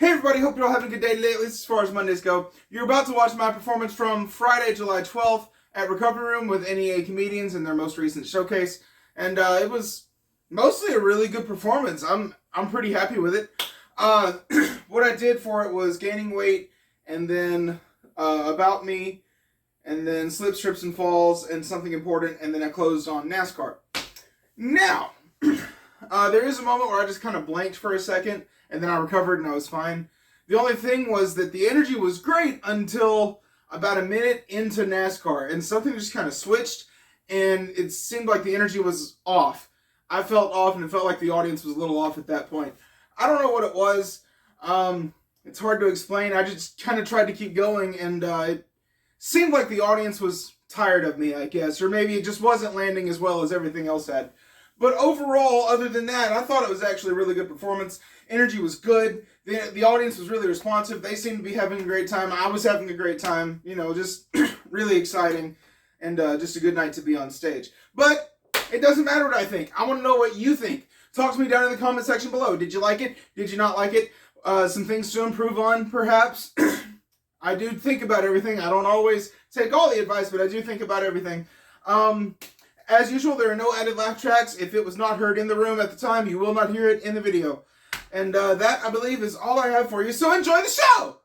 Hey everybody, hope you're all having a good day today, at least as far as Mondays go. You're about to watch my performance from Friday, July 12th at Recovery Room with NEA comedians in their most recent showcase. And it was mostly a really good performance. I'm pretty happy with it. What I did for it was gaining weight, and then about me, and then slips, trips, and falls, and something important, and then I closed on Nascar. Now, there is a moment where I just kind of blanked for a second, and then I recovered and I was fine. The only thing was that the energy was great until about a minute into Nascar, and something just kind of switched, and it seemed like the energy was off. I felt off, and it felt like the audience was a little off at that point. I don't know what it was. It's hard to explain. I just kind of tried to keep going, and it seemed like the audience was tired of me, I guess, or maybe it just wasn't landing as well as everything else had. But overall, other than that, I thought it was actually a really good performance. Energy was good. The audience was really responsive. They seemed to be having a great time. I was having a great time. You know, just really exciting, and just a good night to be on stage. But it doesn't matter what I think. I want to know what you think. Talk to me down in the comment section below. Did you like it? Did you not like it? Some things to improve on, perhaps. I do think about everything. I don't always take all the advice, but I do think about everything. As usual, there are no added laugh tracks. If it was not heard in the room at the time, you will not hear it in the video. And that, I believe, is all I have for you. So enjoy the show!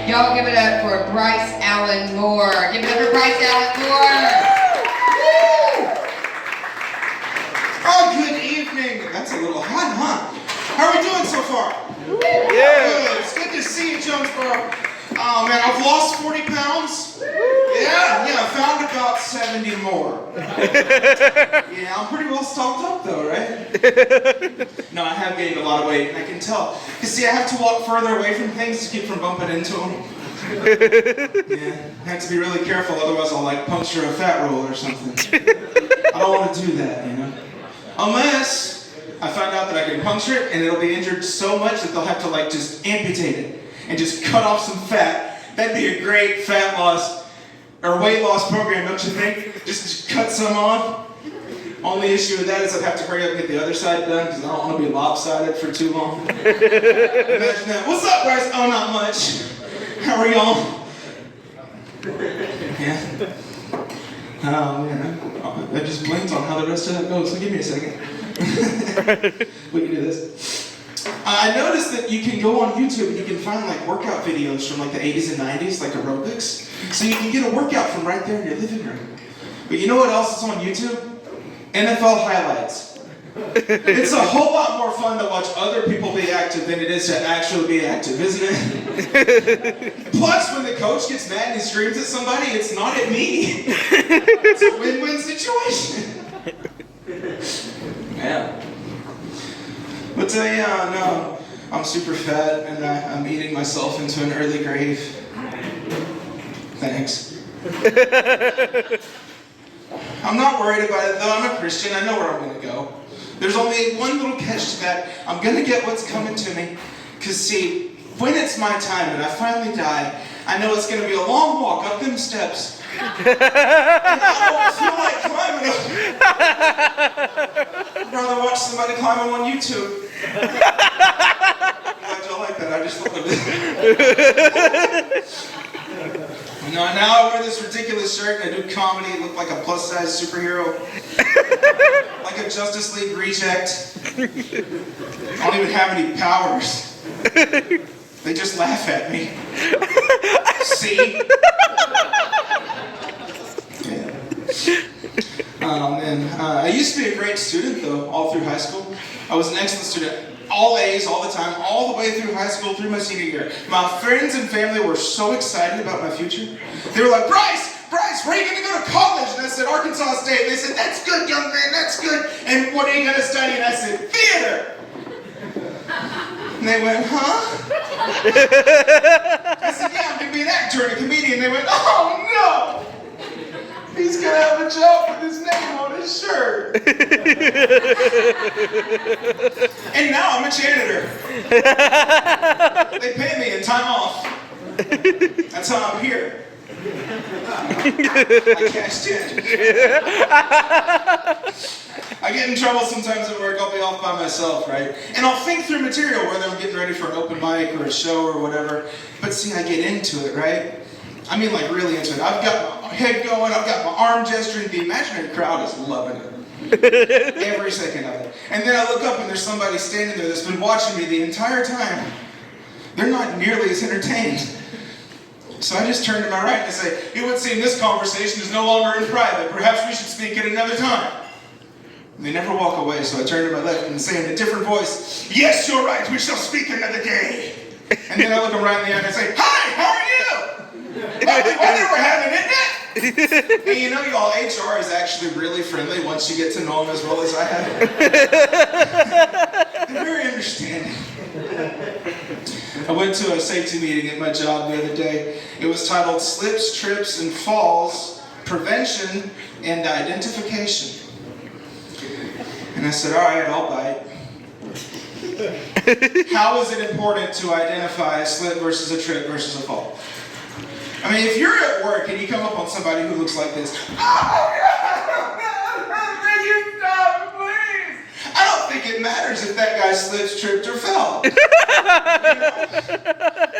Y'all give it up for Bryce Allen Moore. Give it up for Bryce Allen Moore. Oh, good evening. That's a little hot, huh? How are we doing so far? Yeah. Good. It's good to see you, Jonesboro. Oh, man, I've lost 40 pounds. Yeah, I found about 70 more. Yeah, I'm pretty well stocked up, though, right? No, I have gained a lot of weight, and I can tell. Because, see, I have to walk further away from things to keep from bumping into them. Yeah, I have to be really careful, otherwise I'll, like, puncture a fat roll or something. I don't want to do that, you know? Unless I find out that I can puncture it, and it'll be injured so much that they'll have to, like, just amputate it and just cut off some fat. That'd be a great fat loss or weight loss program, don't you think? Just cut some off. Only issue with that is I'd have to hurry up and get the other side done because I don't want to be lopsided for too long. Imagine that. What's up, Bryce? Oh, not much. How are y'all? Yeah. Oh, man. I just blinked on how the rest of that goes, so give me a second. We can do this. I noticed that you can go on YouTube and you can find like workout videos from like the 80s and 90s, like aerobics. So you can get a workout from right there in your living room. But you know what else is on YouTube? NFL highlights. It's a whole lot more fun to watch other people be active than it is to actually be active, isn't it? Plus, when the coach gets mad and he screams at somebody, it's not at me. It's a win-win situation. Yeah. But no, I'm super fat and I'm eating myself into an early grave. Thanks. I'm not worried about it though. I'm a Christian. I know where I'm going to go. There's only one little catch to that. I'm going to get what's coming to me. Because see, when it's my time and I finally die, I know it's going to be a long walk up them steps. And I don't feel like climbing them. I'd rather watch somebody climb them on YouTube. Glad y'all like that. I just thought of it. Now I wear this ridiculous shirt and I do comedy, look like a plus-size superhero. Like a Justice League reject. I don't even have any powers. They just laugh at me. See? Yeah. Oh man, I used to be a great student though, all through high school. I was an excellent student. All A's, all the time, all the way through high school, through my senior year. My friends and family were so excited about my future. They were like, Bryce, where are you going to go to college? And I said, Arkansas State. And they said, that's good, young man, that's good. And what are you going to study? And I said, theater. And they went, huh? I said, yeah, I'm going to be an actor and a comedian. They went, oh no. He's going to have a job with his name on his shirt. And now I'm a janitor. They pay me in time off. That's how I'm here. I cashed in. I get in trouble sometimes at work. I'll be off by myself, right? And I'll think through material, whether I'm getting ready for an open mic or a show or whatever. But see, I get into it, right? I mean, like, really into it. I've got my head going, I've got my arm gesturing. The imaginary crowd is loving it. Every second of it. And then I look up and there's somebody standing there that's been watching me the entire time. They're not nearly as entertained. So I just turn to my right and say, it would seem this conversation is no longer in private. Perhaps we should speak at another time. And they never walk away, so I turn to my left and say in a different voice, yes, you're right, we shall speak another day. And then I look them right in the eye and I say, hi, how are you? Lovely weather we're having, isn't it? And you know, y'all, HR is actually really friendly once you get to know them as well as I have. They're very understanding. I went to a safety meeting at my job the other day. It was titled Slips, Trips, and Falls, Prevention and Identification. And I said, all right, I'll bite. How is it important to identify a slip versus a trip versus a fall? I mean, if you're at work and you come up on somebody who looks like this, oh, can you stop, please? I don't think it matters if that guy slipped, tripped, or fell. You know?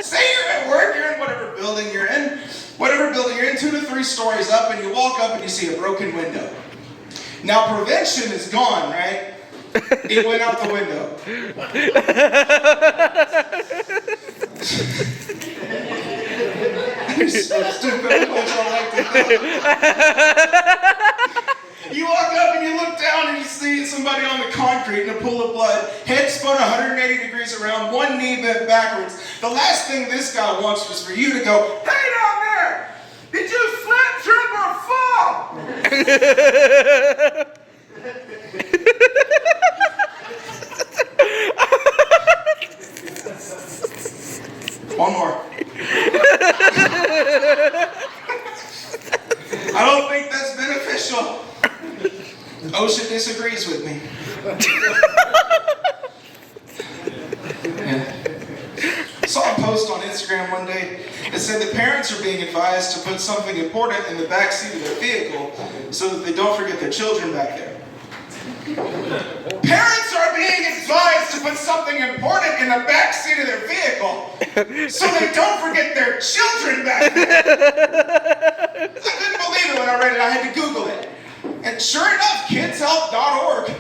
Say you're at work, you're in whatever building you're in, 2 to 3 stories up, and you walk up and you see a broken window. Now, prevention is gone, right? It went out the window. You're so stupid. You walk up and you look down and you see somebody on the concrete in a pool of blood, head spun 180 degrees around, one knee bent backwards. The last thing this guy wants was for you to go, hey down there, did you slip, trip, or fall? One more. I don't think that's beneficial. OSHA disagrees with me. Yeah. Saw a post on Instagram one day that said that parents are being advised to put something important in the back seat of their vehicle so that they don't forget their children back there. Parents are being advised to put something important in the back seat of their vehicle so they don't forget their children back there. I couldn't believe it when I read it. I had to Google it. And sure enough, kidshelp.org.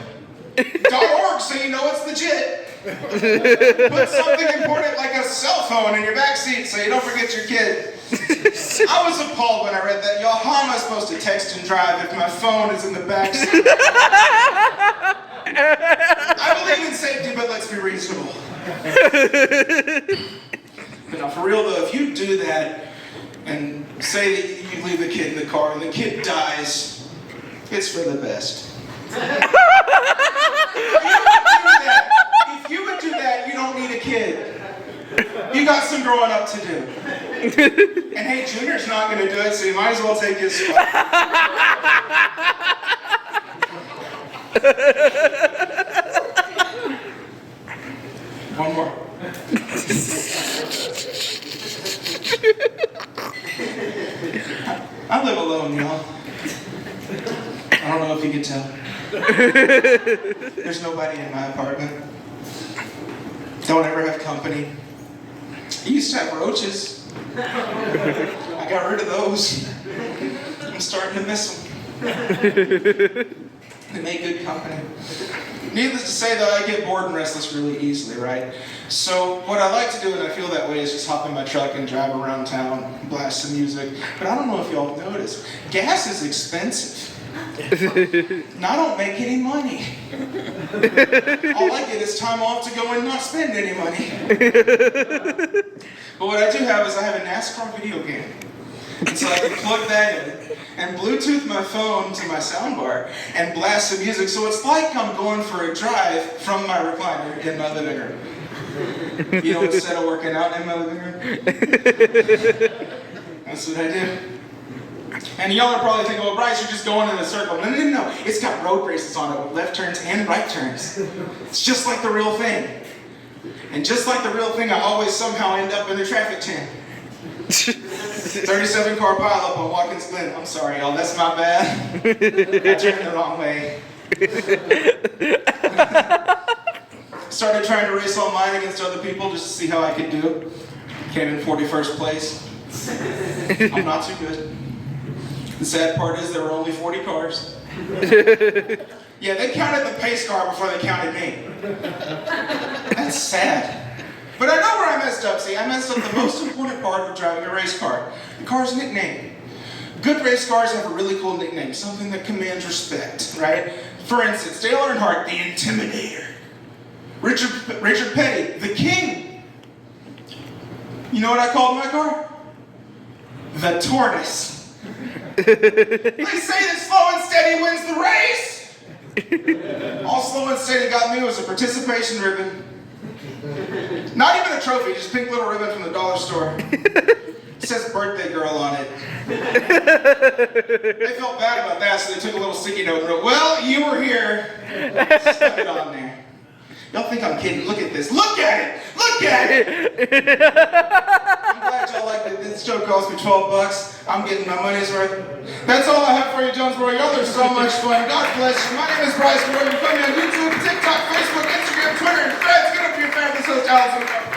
.org, so you know it's legit. Put something important like a cell phone in your back seat so you don't forget your kid. I was appalled when I read that. Y'all, how am I supposed to text and drive if my phone is in the back seat? I believe in safety, but let's be reasonable. But now, for real though, if you do that and say that you leave the kid in the car and the kid dies, it's for the best. If you would do that, you don't need a kid. You got some growing up to do. And hey, Junior's not going to do it, so you might as well take his spot. One more. I live alone, y'all. I don't know if you can tell. There's nobody in my apartment. Don't ever have company. I used to have roaches. I got rid of those. I'm starting to miss them. They make good company. Needless to say, though, I get bored and restless really easily, right? So what I like to do when I feel that way is just hop in my truck and drive around town, blast some music. But I don't know if y'all noticed, gas is expensive. And I don't make any money. All I get is time off to go and not spend any money. But what I do have is I have a Nascar video game. And so I can plug that in and Bluetooth my phone to my soundbar and blast some music. So it's like I'm going for a drive from my recliner in my living room. You know, instead of working out in my living room. That's what I do. And y'all are probably thinking, well, Bryce, you're just going in a circle. No. It's got road braces on it with left turns and right turns. It's just like the real thing. And just like the real thing, I always somehow end up in the traffic jam. 37 car pileup on Watkins Glen. I'm sorry, y'all. That's my bad. I turned the wrong way. Started trying to race online against other people just to see how I could do. Came in 41st place. I'm not too good. The sad part is there were only 40 cars. Yeah, they counted the pace car before they counted me. That's sad. But I know where I messed up. See, I messed up the most important part of driving a race car. The car's nickname. Good race cars have a really cool nickname, something that commands respect, right? For instance, Dale Earnhardt, the Intimidator. Richard Petty, the King. You know what I called my car? The Tortoise. They say that slow and steady wins the race. All slow and steady got me was a participation ribbon. Not even a trophy, just pink little ribbon from the dollar store. It says birthday girl on it. They felt bad about that, so they took a little sticky note and wrote, well, you were here. Stuck it on there. Y'all think I'm kidding. Look at this. Look at it. Look at it. I'm glad y'all like it. This show cost me $12. I'm getting my money's worth. That's all I have for you, Jonesboro. Y'all are so much fun. God bless you. My name is Bryce. You can find me on YouTube, TikTok, Facebook, Instagram, Twitter, and Threads. Get up to your fans. This is Allison.